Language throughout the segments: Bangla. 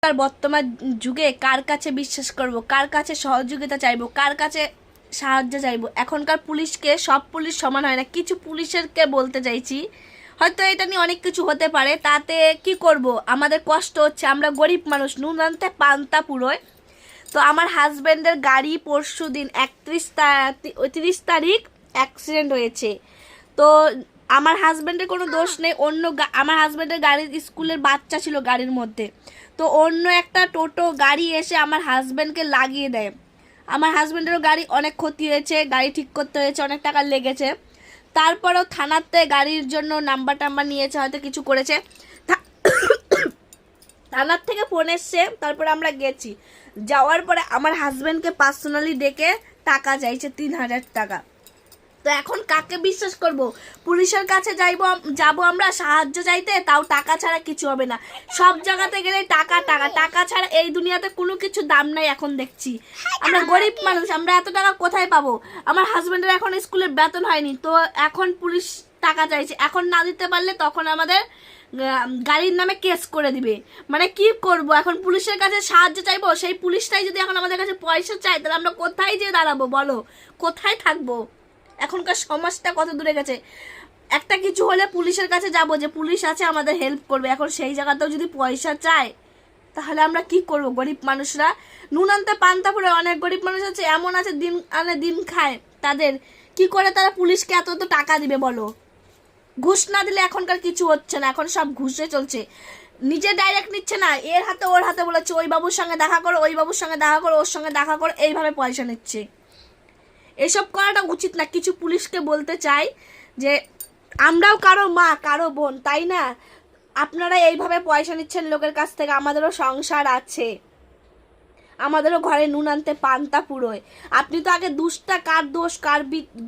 আর বর্তমান যুগে কার কাছে বিশ্বাস করব, কার কাছে সহযোগিতা চাইবো, কার কাছে সাহায্য চাইবো? এখনকার পুলিশকে সব পুলিশ সমান হয় না। কিছু পুলিশেরকে বলতে চাইছি, হয়তো এটা নিয়ে অনেক কিছু হতে পারে, তাতে কি করব, আমাদের কষ্ট হচ্ছে, আমরা গরিব মানুষ, নুন আনতে পান্তা পুরোয়। তো আমার হাজব্যান্ডের গাড়ি পরশু দিন 30 তারিখ অ্যাক্সিডেন্ট হয়েছে। তো আমার হাজব্যান্ডের কোনো দোষ নেই, আমার হাজব্যান্ডের গাড়ির স্কুলের বাচ্চা ছিল গাড়ির মধ্যে। তো অন্য একটা টোটো গাড়ি এসে আমার হাজব্যান্ডকে লাগিয়ে দেয়। আমার হাজব্যান্ডেরও গাড়ি অনেক ক্ষতি হয়েছে, গাড়ি ঠিক করতে হয়েছে, অনেক টাকা লেগেছে। তারপরেও থানাতে গাড়ির জন্য নাম্বার টাম্বার নিয়েছে, হয়তো কিছু করেছে। থানার থেকে ফোন এসছে, তারপরে আমরা গেছি। যাওয়ার পরে আমার হাজব্যান্ডকে পার্সোনালি ডেকে টাকা চাইছে 3000 টাকা। তো এখন কাকে বিশ্বাস করব? পুলিশের কাছে যাব আমরা সাহায্য চাইতে, তাও টাকা ছাড়া কিছু হবে না। সব জায়গাতে গেলে টাকা টাকা টাকা ছাড়া এই দুনিয়াতে কোনো কিছু দাম নাই। এখন দেখছি আমরা গরিব মানুষ, আমরা এত টাকা কোথায় পাবো? আমার হাজব্যান্ডের এখন স্কুলের বেতন হয়নি, তো এখন পুলিশ টাকা চাইছে। এখন না দিতে পারলে তখন আমাদের গাড়ির নামে কেস করে দিবে। মানে কি করব? এখন পুলিশের কাছে সাহায্য চাইবো, সেই পুলিশটাই যদি এখন আমাদের কাছে পয়সা চাই, তাহলে আমরা কোথায় যেয়ে দাঁড়াবো বলো? কোথায় থাকবো? এখনকার সমাজটা কত দূরে গেছে। একটা কিছু হলে পুলিশের কাছে যাব, যে পুলিশ আছে আমাদের হেল্প করবে। এখন সেই জায়গাতেও যদি পয়সা চায়, তাহলে আমরা কি করব? গরিব মানুষরা নুন আনতে পান্তা পুরো, অনেক গরিব মানুষ আছে, এমন আছে দিন আনে দিন খায়। তাদের কি করে তারা পুলিশকে এত টাকা দিবে বলো? ঘুষ না দিলে এখনকার কিছু হচ্ছে না, এখন সব ঘুষে চলছে। নিজে ডাইরেক্ট নিচ্ছে না, এর হাতে ওর হাতে বলেছে ওই বাবুর সঙ্গে দেখা করো, ওই বাবুর সঙ্গে দেখা করো, ওর সঙ্গে দেখা করো, এইভাবে পয়সা নিচ্ছে। এসব করাটা উচিত না। কিছু পুলিশকে বলতে চাই যে আমরাও কারো মা, কারো বোন, তাই না? আপনারা এইভাবে পয়সা নিচ্ছেন লোকের কাছ থেকে, আমাদেরও সংসার আছে, আমাদেরও ঘরে নুন আনতে পান্তা পুরোয়। আপনি তো আগে দুষ্টা কার দোষ কার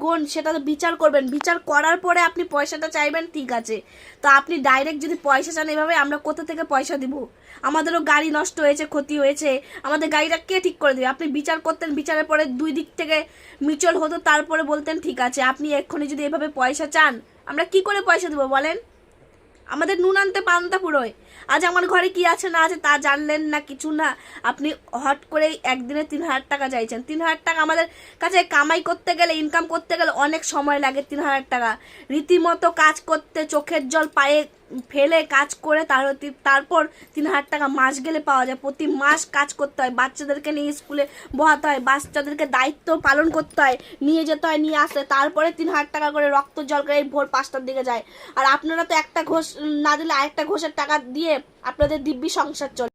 গুণ সেটা তো বিচার করবেন, বিচার করার পরে আপনি পয়সাটা চাইবেন, ঠিক আছে। তো আপনি ডাইরেক্ট যদি পয়সা চান এভাবে, আমরা কোথা থেকে পয়সা দিব? আমাদেরও গাড়ি নষ্ট হয়েছে, ক্ষতি হয়েছে, আমাদের গাড়িটা কে ঠিক করে দেবে? আপনি বিচার করতেন, বিচারের পরে দুই দিক থেকে মিচল হতো, তারপরে বলতেন ঠিক আছে। আপনি এক্ষুনি যদি এভাবে পয়সা চান, আমরা কি করে পয়সা দেবো বলেন? আমাদের নুন আনতে পান্তা পুরোয়। আজ আমার ঘরে কি আছে না আছে তা জানলেন না, কিছু না। আপনি হট করে একদিনে 3000 টাকা চাইছেন। 3000 টাকা আমাদের কাছে কামাই করতে গেলে, ইনকাম করতে গেলে অনেক সময় লাগে। 3000 টাকা রীতিমতো কাজ করতে, চোখের জল পায়ে ফেলে কাজ করে তারপর 3000 টাকা মাস গেলে পাওয়া যায়। প্রতি মাস কাজ করতে হয়, বাচ্চাদেরকে নিয়ে স্কুলে বহাতে হয়, বাচ্চাদেরকে দায়িত্ব পালন করতে হয়, নিয়ে যেতে হয়, নিয়ে আসতে, তারপরে 3000 টাকা করে রক্ত জল করে এই ভোর 5টার দিকে যায়। আর আপনারা তো একটা ঘোষ না দিলে আরেকটা ঘোষের টাকা দিয়ে আপনাদের দিব্যি সংসার চলে।